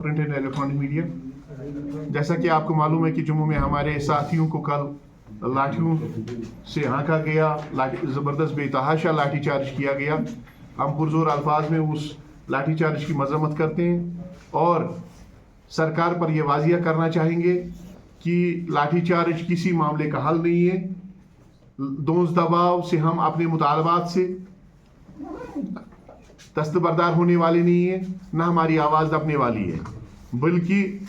Print and electronic media, जैसा कि आपको मालूम है कि जम्मू में हमारे साथियों को कल लाठियों से हाँका गया, ज़बरदस्त बेतहाशा लाठी चार्ज किया गया। हम पुरजोर अल्फाज में उस लाठी चार्ज की मजम्मत करते हैं और सरकार पर यह वाजिया करना चाहेंगे कि लाठी चार्ज किसी मामले का हल नहीं है। दोंस दबाव से हम अपने मुतालबात से दस्तबरदार होने वाले नहीं है, न हमारी आवाज़ दबने वाली है, बल्कि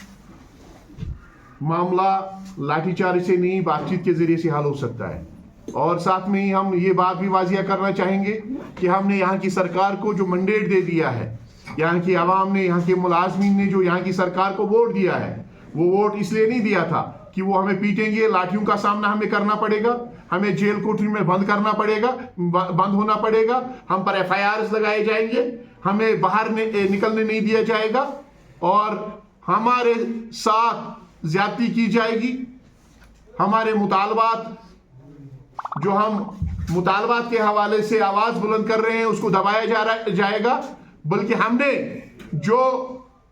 मामला लाठीचार्ज से नहीं बातचीत के जरिए से हल हो सकता है। और साथ में ही हम ये बात भी वाजिया करना चाहेंगे कि हमने यहाँ की सरकार को जो मैंडेट दे दिया है, यहाँ की आवाम ने, यहाँ के मुलाजमीन ने जो यहाँ की सरकार को वोट दिया है, वो वोट इसलिए नहीं दिया था कि वो हमें पीटेंगे, लाठियों का सामना हमें करना पड़ेगा, हमें जेल कोठरी में बंद करना पड़ेगा, बंद होना पड़ेगा, हम पर FIRs लगाए जाएंगे, हमें बाहर निकलने नहीं दिया जाएगा और हमारे साथ ज्यादती की जाएगी। हमारे मुतालबात जो हम मुतालबात के हवाले से आवाज बुलंद कर रहे हैं उसको दबाया जाएगा, बल्कि हमने जो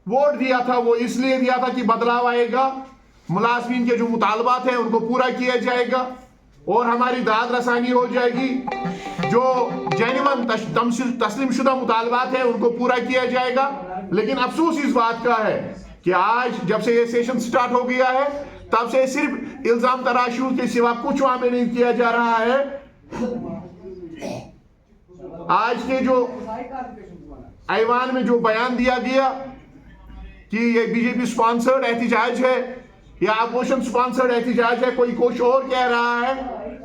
वोट दिया था वो इसलिए दिया था कि बदलाव आएगा, मुलाजमीन के जो मुतालबात हैं उनको पूरा किया जाएगा और हमारी दाद रसानी हो जाएगी। जो जेन्युइन तस्लीम शुदा मुतालबात हैं उनको पूरा किया जाएगा। लेकिन अफसोस इस बात का है कि आज जब से ये सेशन स्टार्ट हो गया है तब से सिर्फ इल्जाम तराशियों के सिवा कुछ वहां में नहीं किया जा रहा है। आज के जो ऐवान में जो बयान दिया गया कि ये बीजेपी स्पॉन्सर्ड एहतिजाज है या अपोजिशन स्पॉन्सर्ड एहतिजाज है, कोई कुछ और कह रहा है।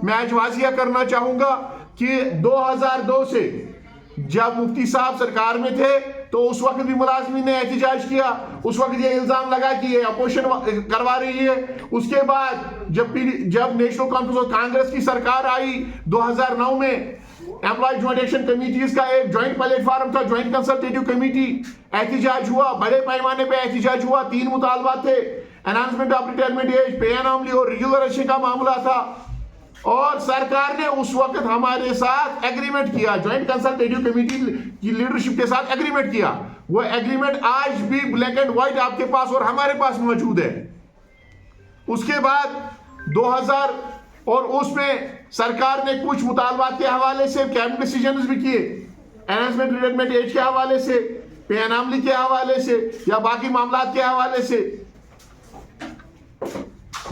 मैं आज वाजिया करना चाहूंगा कि 2002 से जब मुफ्ती साहब सरकार में थे तो उस वक्त भी मुलाजमीन ने एहतिजाज किया, उस वक्त ये इल्जाम लगा कि ये अपोजिशन करवा रही है। उसके बाद जब नेशनल कॉन्फ्रेंस ऑफ कांग्रेस की सरकार आई 2009 में, एम्प्लॉय ज्वाइंट एक्शन कमिटीज का एक ज्वाइंट प्लेटफॉर्म था, ज्वाइंट कंसल्टेटिव कमेटी, एहतिजाज हुआ, बड़े पैमाने पे एहतिजाज हुआ। 3 मुतालबात थे, एनहांसमेंट ऑफ रिटायरमेंट एज, पे एनॉमली और रेगुलराइजेशन का मामला था। और सरकार ने उस वक्त हमारे साथ एग्रीमेंट किया, ज्वाइंट कंसल्टेटिव कमेटी की लीडरशिप के साथ एग्रीमेंट किया। वो एग्रीमेंट आज भी ब्लैक एंड व्हाइट आपके पास और हमारे पास मौजूद है। उसके बाद 2000 और उसमें सरकार ने कुछ मुतालबात के हवाले से कैबिनेट डिसीजंस भी किए, एनहांसमेंट रिटायरमेंट एज के हवाले से, पे एनॉमली के हवाले से या बाकी मामलात के हवाले से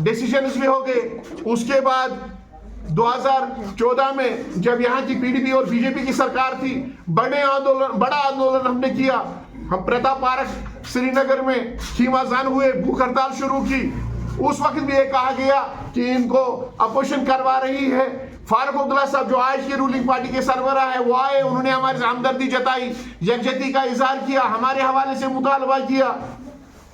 डिसीजंस भी हो गए। उसके बाद 2014 में जब यहाँ की PDP और BJP की सरकार थी, बड़ा आंदोलन हमने किया। हम प्रताप पार्क श्रीनगर में खीमाजान हुए, भूख हड़ताल शुरू की। उस वक्त भी ये कहा गया कि इनको अपोजिशन करवा रही है। फारूक अब्दुल्ला साहब जो आज की रूलिंग पार्टी के सरबराह है वो आए, उन्होंने हमारी हमदर्दी जताई, यकजहती का इजहार किया, हमारे हवाले से मुतालबा किया।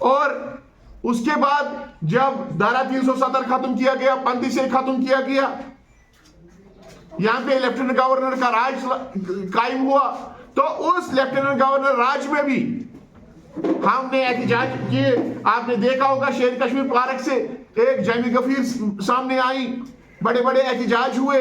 और उसके बाद जब धारा 370 खत्म किया गया, 35 से खत्म किया गया, यहाँ पे लेफ्टिनेंट गवर्नर का राज कायम हुआ, तो उस लेफ्टिनेंट गवर्नर राज में भी हमने एहतिजाज किए। आपने देखा होगा शेर कश्मीर पार्क से एक जमी गफीर सामने आई, बड़े बड़े एहतिजाज हुए,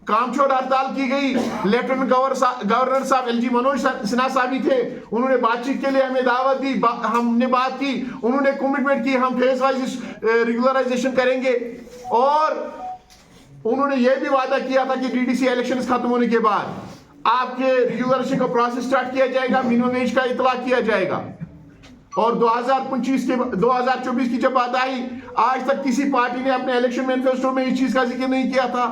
काम छोड़ हड़ताल की गई। लेफ्टिनेंट गवर्नर साहब LG मनोज सिन्हा साहब भी थे, उन्होंने बातचीत के लिए हमें दावत दी, हमने बात की, उन्होंने कमिटमेंट की हम फेज वाइज रेगुलराइजेशन करेंगे। और उन्होंने यह भी वादा किया था कि DDC इलेक्शंस खत्म होने के बाद आपके रेगुलराइजेशन का प्रोसेस स्टार्ट किया जाएगा, मिनिमम वेज का इतलाक किया जाएगा। और 2024 की जब बात आई, आज तक किसी पार्टी ने अपने इलेक्शन मैनिफेस्टो में इस चीज का जिक्र नहीं किया था।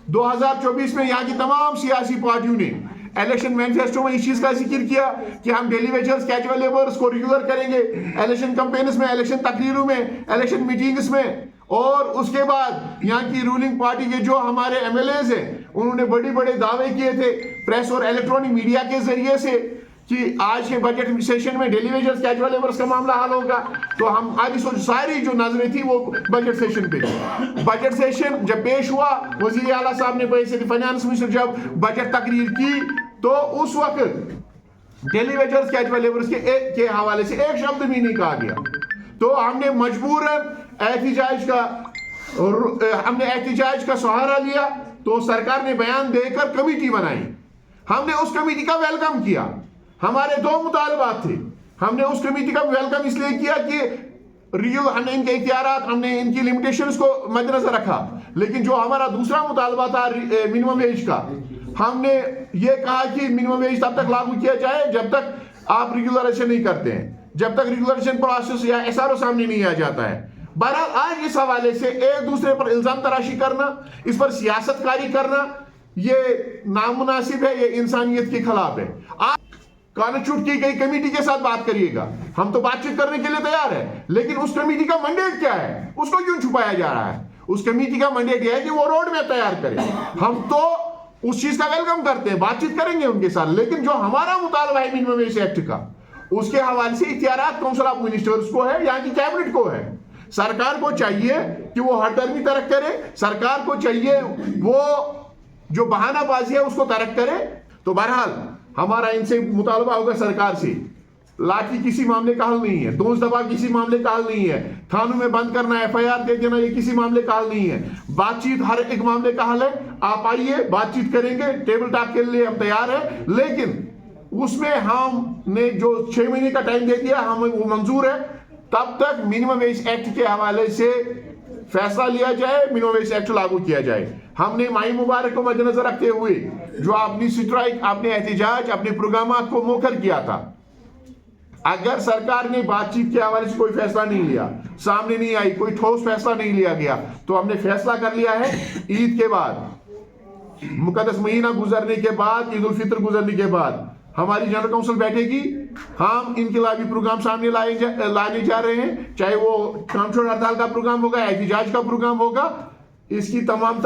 2024 में यहाँ की तमाम सियासी पार्टियों ने इलेक्शन मैनिफेस्टो में इस चीज का जिक्र किया कि हम डेली वेजर्स, कैजुअल लेबर्स को रेगुलर करेंगे इलेक्शन कैंपेन्स में, इलेक्शन तकरीरों में, इलेक्शन मीटिंग्स में। और उसके बाद यहाँ की रूलिंग पार्टी के जो हमारे MLAs हैं उन्होंने बड़े बड़े दावे किए थे प्रेस और इलेक्ट्रॉनिक मीडिया के जरिए से कि आज के बजट सेशन में डेली वेजर्स, कैजुअल लेबर्स का मामला हल होगा। तो हम आदि सारी जो नजरें थी वो बजट सेशन पे थी। बजट सेशन जब पेश हुआ, वजीर आला साहब ने फाइनेंस मिनिस्टर जब बजट तकरीर की तो उस वक्त डेली वेजर्स, कैजुअल लेबर्स के हवाले से एक शब्द भी नहीं कहा गया। तो हमने मजबूरन एहतिजाज का सहारा लिया। तो सरकार ने बयान देकर कमेटी बनाई, हमने उस कमेटी का वेलकम किया। हमारे 2 मुतालबात थे, ہم نے اس کمیٹی کا ویلکم اس لیے کیا کہ ریگولر ہم نے ان کے اختیارات ہم نے ان کی لمیٹیشنز کو مد نظر رکھا، لیکن جو ہمارا دوسرا مطالبہ تھا منیمم ویج کا، ہم نے یہ کہا کہ منیمم ویج تب تک لاگو کیا جائے جب تک آپ ریگولرائزیشن نہیں کرتے ہیں، جب تک ریگولرائزیشن پروسیس یا ایس آر او سامنے نہیں آ جاتا ہے۔ بہرحال آج اس حوالے سے ایک دوسرے پر الزام تراشی کرنا، اس پر سیاست کاری کرنا، یہ نامناسب ہے، یہ انسانیت کے خلاف ہے۔ آپ کانسٹیٹیوٹ کی گئی کمیٹی کے ساتھ بات کریے گا، ہم تو بات چیت کرنے کے لیے تیار ہے، لیکن اس کمیٹی کا منڈیٹ کیا ہے، اس کو کیوں چھپایا جا رہا ہے؟ اس کمیٹی کا منڈیٹ یہ ہے کہ وہ روڈ میپ تیار کرے، ہم تو اس چیز کا ویلکم کرتے ہیں، بات چیت کریں گے ان کے ساتھ، لیکن جو ہمارا مطالبہ ہے منیمم ویج ایکٹ کا، اس کے حوالے سے اختیارات کونسل آف منسٹرز کو ہے، یہاں کی کیبنٹ کو ہے۔ سرکار کو چاہیے کہ وہ ہر طرفی ترک کرے، سرکار کو چاہیے وہ جو بہانہ بازی ہے اس کو ترک کرے۔ تو بہرحال ہمارا ان سے مطالبہ ہوگا سرکار سے، لاٹھی کسی معاملے کا حل نہیں ہے، دوز دبا کسی معاملے کا حل نہیں ہے، تھانوں میں بند کرنا، ایف آئی آر دے دینا، یہ کسی معاملے کا حل نہیں ہے۔ بات چیت ہر ایک معاملے کا حل ہے، آپ آئیے بات چیت کریں گے، ٹیبل ٹاک کے لیے ہم تیار ہیں، لیکن اس میں ہم نے جو 6 مہینے کا ٹائم دے دیا ہمیں وہ منظور ہے، تب تک منیمم ویج ایکٹ کے حوالے سے فیصلہ لیا جائے، منیمم ویج ایکٹ لاگو کیا جائے۔ ہم نے ماہ مبارک کو مد نظر رکھتے ہوئے جو اپنی سٹرائک، اپنے احتجاج، اپنے پروگرامات کو موخر کیا تھا، اگر سرکار نے بات چیت کے حوالے سے کوئی فیصلہ نہیں لیا، سامنے نہیں آئی، کوئی ٹھوس فیصلہ نہیں لیا گیا، تو ہم نے فیصلہ کر لیا ہے عید کے بعد، مقدس مہینہ گزرنے کے بعد، عید الفطر گزرنے کے بعد ہماری جنرل کونسل بیٹھے گی، ہم انقلابی پروگرام سامنے لانے جا رہے ہیں، چاہے وہ کام چھوڑ ہڑتال کا پروگرام ہوگا، احتجاج کا پروگرام ہوگا، اس کی تمام